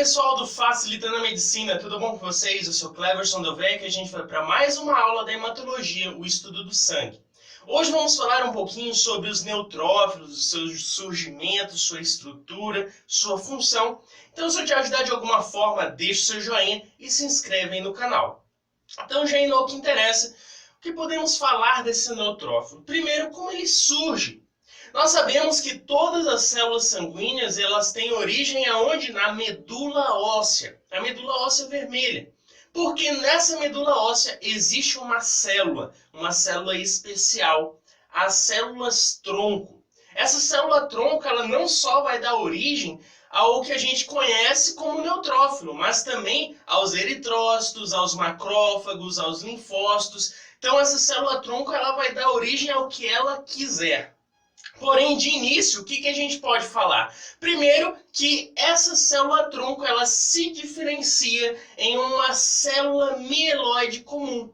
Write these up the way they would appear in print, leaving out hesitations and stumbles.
pessoal do Facilitando a Medicina, tudo bom com vocês? Eu sou Cleverson Dovec e a gente vai para mais uma aula da hematologia, o estudo do sangue. Hoje vamos falar um pouquinho sobre os neutrófilos, os seus surgimentos, sua estrutura, sua função. Então, se eu te ajudar de alguma forma, deixe seu joinha e se inscreve aí no canal. Então, já indo ao que interessa, o que podemos falar desse neutrófilo? Primeiro, como ele surge. Nós sabemos que todas as células sanguíneas elas têm origem aonde? Na medula óssea, a medula óssea vermelha. Porque nessa medula óssea existe uma célula especial, as células tronco. Essa célula tronco ela não só vai dar origem ao que a gente conhece como neutrófilo, mas também aos eritrócitos, aos macrófagos, aos linfócitos. Então essa célula tronco ela vai dar origem ao que ela quiser. Porém, de início, o que a gente pode falar? Primeiro, que essa célula-tronco ela se diferencia em uma célula mieloide comum.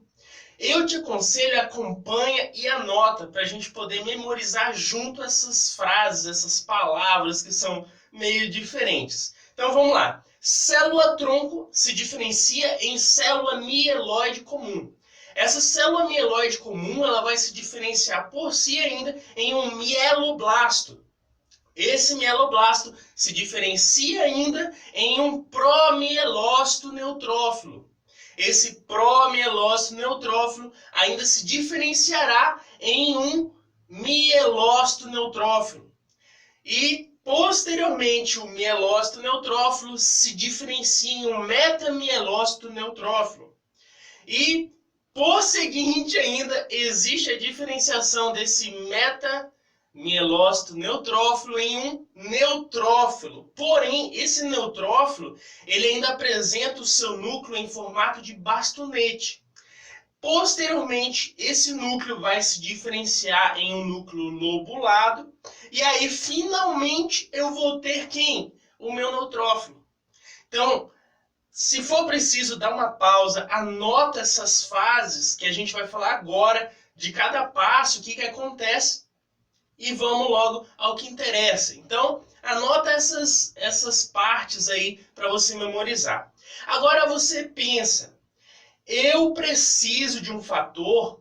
Eu te aconselho, acompanha e anota para a gente poder memorizar junto essas frases, essas palavras que são meio diferentes. Então, vamos lá. Célula-tronco se diferencia em célula mieloide comum. Essa célula mieloide comum ela vai se diferenciar por si ainda em um mieloblasto. Esse mieloblasto se diferencia ainda em um promielócito neutrófilo. Esse promielócito neutrófilo ainda se diferenciará em um mielócito neutrófilo. E posteriormente o mielócito neutrófilo se diferencia em um metamielócito neutrófilo. E por seguinte, ainda existe a diferenciação desse metamielócito neutrófilo em um neutrófilo. Porém, esse neutrófilo ele ainda apresenta o seu núcleo em formato de bastonete. Posteriormente, esse núcleo vai se diferenciar em um núcleo lobulado. E aí, finalmente, eu vou ter quem? O meu neutrófilo. Então, se for preciso dar uma pausa, anota essas fases que a gente vai falar agora, de cada passo, o que acontece, e vamos logo ao que interessa. Então, anota essas partes aí para você memorizar. Agora você pensa, eu preciso de um fator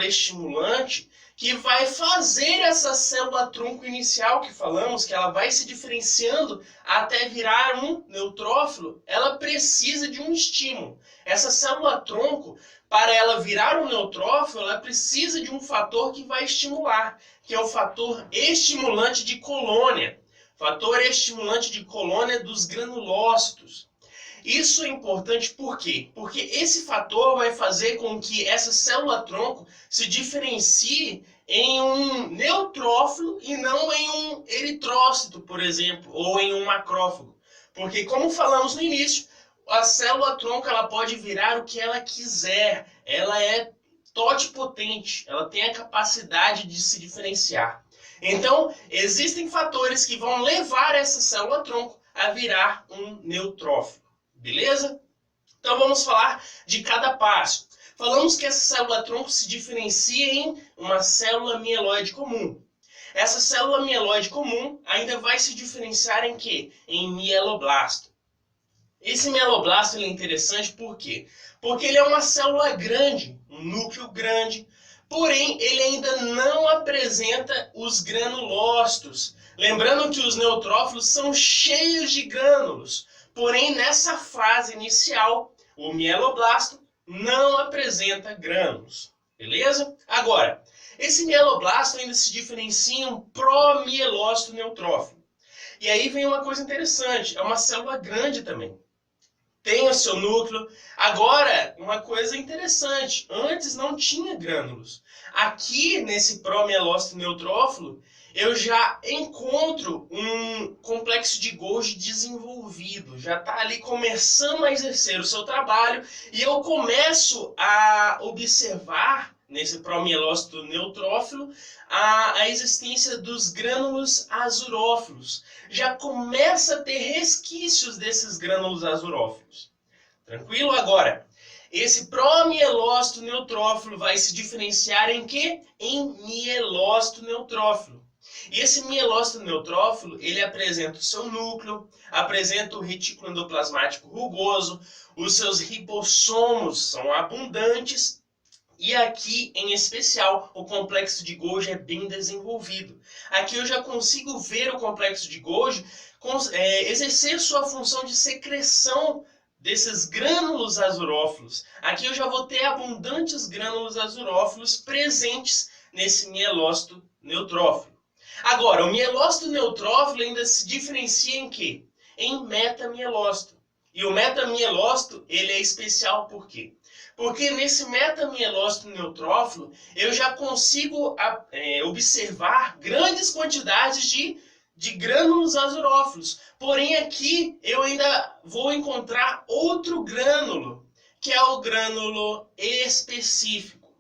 estimulante, que vai fazer essa célula-tronco inicial que falamos, que ela vai se diferenciando até virar um neutrófilo, ela precisa de um estímulo. Essa célula-tronco, para ela virar um neutrófilo, ela precisa de um fator que vai estimular, que é o fator estimulante de colônia. Fator estimulante de colônia dos granulócitos. Isso é importante por quê? Porque esse fator vai fazer com que essa célula-tronco se diferencie em um neutrófilo e não em um eritrócito, por exemplo, ou em um macrófago. Porque, como falamos no início, a célula-tronco ela pode virar o que ela quiser. Ela é totipotente, ela tem a capacidade de se diferenciar. Então, existem fatores que vão levar essa célula-tronco a virar um neutrófilo. Beleza? Então vamos falar de cada passo. Falamos que essa célula-tronco se diferencia em uma célula mieloide comum. Essa célula mieloide comum ainda vai se diferenciar em quê? Em mieloblasto. Esse mieloblasto ele é interessante por quê? Porque ele é uma célula grande, um núcleo grande, porém ele ainda não apresenta os granulócitos. Lembrando que os neutrófilos são cheios de grânulos. Porém, nessa fase inicial, o mieloblasto não apresenta grânulos. Beleza? Agora, esse mieloblasto ainda se diferencia em um promielócito neutrófilo. E aí vem uma coisa interessante, é uma célula grande também. Tem o seu núcleo. Agora, uma coisa interessante, antes não tinha grânulos. Aqui, nesse promielócito neutrófilo, eu já encontro um complexo de Golgi desenvolvido, já está ali começando a exercer o seu trabalho e eu começo a observar nesse promielócito neutrófilo a existência dos grânulos azurófilos. Já começa a ter resquícios desses grânulos azurófilos. Tranquilo? Agora, esse promielócito neutrófilo vai se diferenciar em quê? Em mielócito neutrófilo. E esse mielócito neutrófilo, ele apresenta o seu núcleo, apresenta o retículo endoplasmático rugoso, os seus ribossomos são abundantes, e aqui, em especial, o complexo de Golgi é bem desenvolvido. Aqui eu já consigo ver o complexo de Golgi exercer sua função de secreção desses grânulos azurófilos. Aqui eu já vou ter abundantes grânulos azurófilos presentes nesse mielócito neutrófilo. Agora, o mielócito neutrófilo ainda se diferencia em quê? Em metamielócito. E o metamielócito, ele é especial por quê? Porque nesse metamielócito neutrófilo, eu já consigo observar grandes quantidades de grânulos azurófilos. Porém, aqui eu ainda vou encontrar outro grânulo, que é o grânulo específico.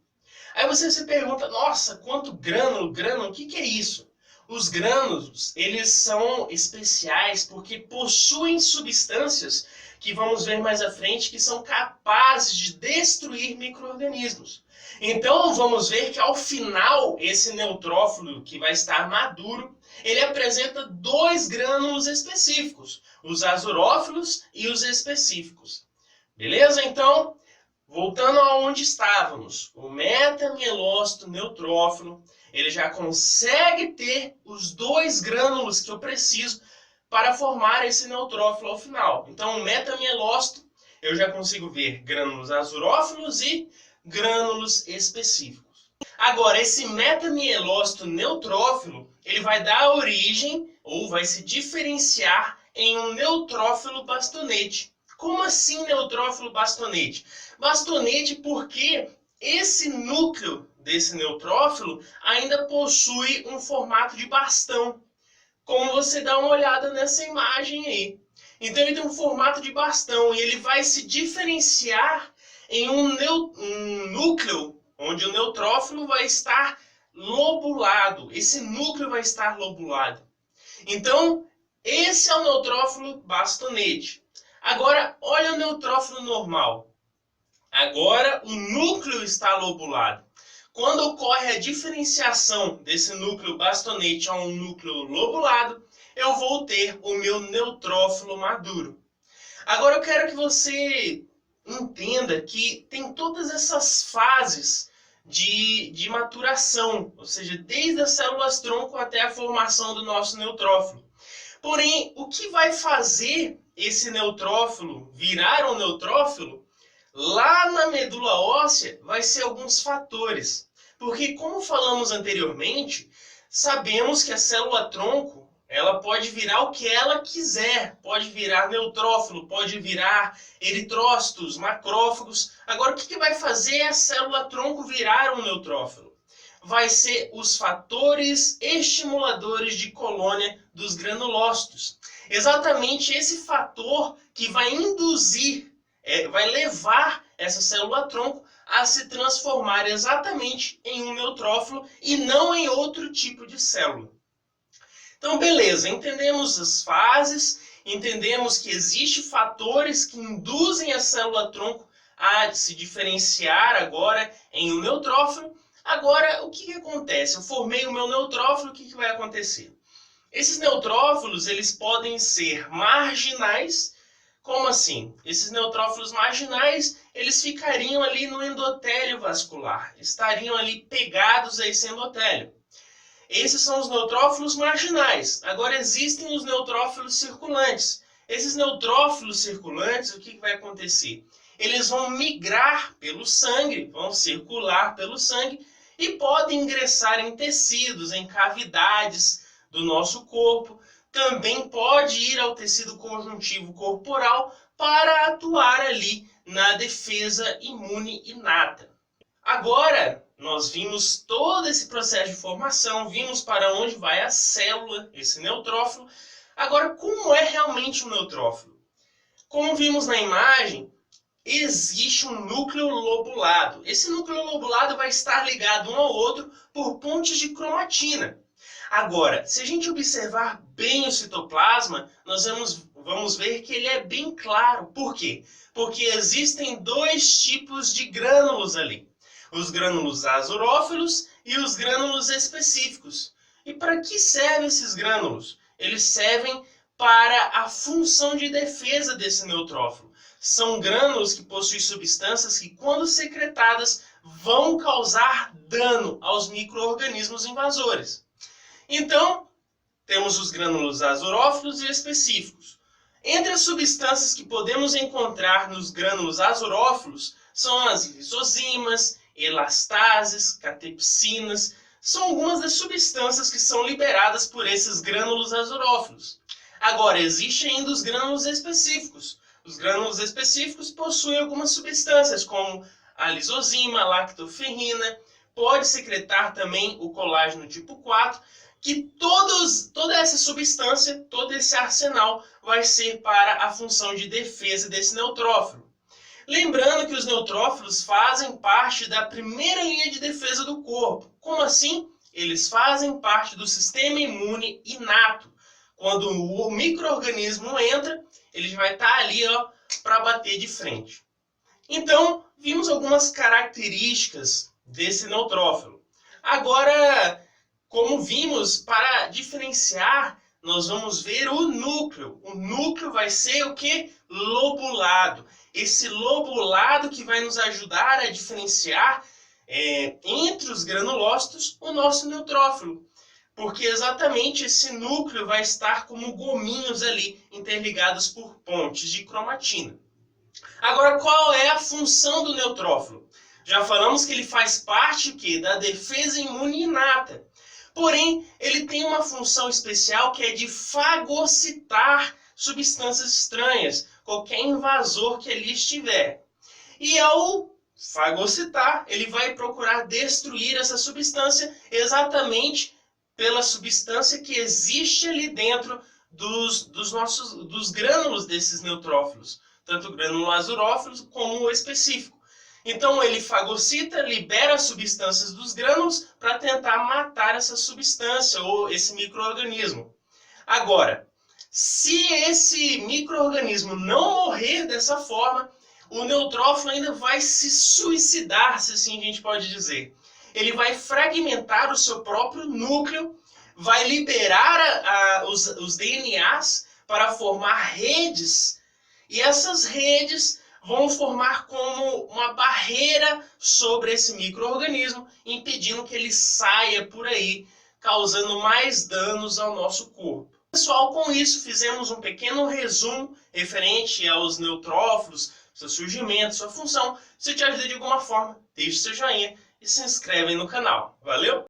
Aí você se pergunta, nossa, quanto grânulo? O que é isso? Os grânulos, eles são especiais porque possuem substâncias que vamos ver mais à frente que são capazes de destruir micro-organismos. Então, vamos ver que ao final, esse neutrófilo que vai estar maduro, ele apresenta dois grânulos específicos, os azurófilos e os específicos. Beleza? Então, voltando aonde estávamos, o metamielócito neutrófilo, ele já consegue ter os dois grânulos que eu preciso para formar esse neutrófilo ao final. Então, o metamielócito, eu já consigo ver grânulos azurófilos e grânulos específicos. Agora, esse metamielócito neutrófilo, ele vai dar origem, ou vai se diferenciar em um neutrófilo bastonete. Como assim neutrófilo bastonete? Bastonete porque esse núcleo desse neutrófilo ainda possui um formato de bastão, como você dá uma olhada nessa imagem aí. Então ele tem um formato de bastão e ele vai se diferenciar em um núcleo onde o neutrófilo vai estar lobulado. Esse núcleo vai estar lobulado. Então, esse é o neutrófilo bastonete. Agora, olha o neutrófilo normal. Agora, o núcleo está lobulado. Quando ocorre a diferenciação desse núcleo bastonete a um núcleo lobulado, eu vou ter o meu neutrófilo maduro. Agora eu quero que você entenda que tem todas essas fases de maturação, ou seja, desde as células tronco até a formação do nosso neutrófilo. Porém, o que vai fazer esse neutrófilo virar um neutrófilo, lá na medula óssea, vai ser alguns fatores. Porque, como falamos anteriormente, sabemos que a célula-tronco ela pode virar o que ela quiser. Pode virar neutrófilo, pode virar eritrócitos, macrófagos. Agora, o que vai fazer a célula-tronco virar um neutrófilo? Vai ser os fatores estimuladores de colônia dos granulócitos. Exatamente esse fator que vai induzir, vai levar essa célula-tronco a se transformar exatamente em um neutrófilo e não em outro tipo de célula. Então, beleza, entendemos as fases, entendemos que existem fatores que induzem a célula-tronco a se diferenciar agora em um neutrófilo. Agora, o que acontece? Eu formei o meu neutrófilo, o que vai acontecer? Esses neutrófilos, eles podem ser marginais. Como assim? Esses neutrófilos marginais, eles ficariam ali no endotélio vascular, estariam ali pegados a esse endotélio. Esses são os neutrófilos marginais. Agora existem os neutrófilos circulantes. Esses neutrófilos circulantes, o que vai acontecer? Eles vão migrar pelo sangue, vão circular pelo sangue e podem ingressar em tecidos, em cavidades do nosso corpo. Também pode ir ao tecido conjuntivo corporal para atuar ali na defesa imune inata. Agora, nós vimos todo esse processo de formação, vimos para onde vai a célula, esse neutrófilo. Agora, como é realmente um neutrófilo? Como vimos na imagem, existe um núcleo lobulado. Esse núcleo lobulado vai estar ligado um ao outro por pontes de cromatina. Agora, se a gente observar bem o citoplasma, nós vamos ver que ele é bem claro. Por quê? Porque existem dois tipos de grânulos ali. Os grânulos azurófilos e os grânulos específicos. E para que servem esses grânulos? Eles servem para a função de defesa desse neutrófilo. São grânulos que possuem substâncias que, quando secretadas, vão causar dano aos micro-organismos invasores. Então, temos os grânulos azurófilos e específicos. Entre as substâncias que podemos encontrar nos grânulos azurófilos são as lisozimas, elastases, catepsinas. São algumas das substâncias que são liberadas por esses grânulos azurófilos. Agora, existem ainda os grânulos específicos. Os grânulos específicos possuem algumas substâncias, como a lisozima, a lactoferrina, pode secretar também o colágeno tipo 4, que toda essa substância, todo esse arsenal vai ser para a função de defesa desse neutrófilo. Lembrando que os neutrófilos fazem parte da primeira linha de defesa do corpo. Como assim? Eles fazem parte do sistema imune inato. Quando o micro-organismo entra, ele vai estar ali para bater de frente. Então, vimos algumas características desse neutrófilo. Agora, como vimos, para diferenciar, nós vamos ver o núcleo. O núcleo vai ser o quê? Lobulado. Esse lobulado que vai nos ajudar a diferenciar entre os granulócitos o nosso neutrófilo. Porque exatamente esse núcleo vai estar como gominhos ali, interligados por pontes de cromatina. Agora, qual é a função do neutrófilo? Já falamos que ele faz parte da defesa imune inata. Porém, ele tem uma função especial que é de fagocitar substâncias estranhas, qualquer invasor que ali estiver. E ao fagocitar, ele vai procurar destruir essa substância exatamente pela substância que existe ali dentro dos grânulos desses neutrófilos, tanto o grânulo azurófilo como o específico. Então ele fagocita, libera as substâncias dos grânulos para tentar matar essa substância ou esse micro-organismo. Agora, se esse micro-organismo não morrer dessa forma, o neutrófilo ainda vai se suicidar, se assim a gente pode dizer. Ele vai fragmentar o seu próprio núcleo, vai liberar os DNAs para formar redes, e essas redes vão formar como uma barreira sobre esse micro-organismo, impedindo que ele saia por aí, causando mais danos ao nosso corpo. Pessoal, com isso fizemos um pequeno resumo referente aos neutrófilos, seu surgimento, sua função. Se te ajudei de alguma forma, deixe seu joinha e se inscreve aí no canal. Valeu!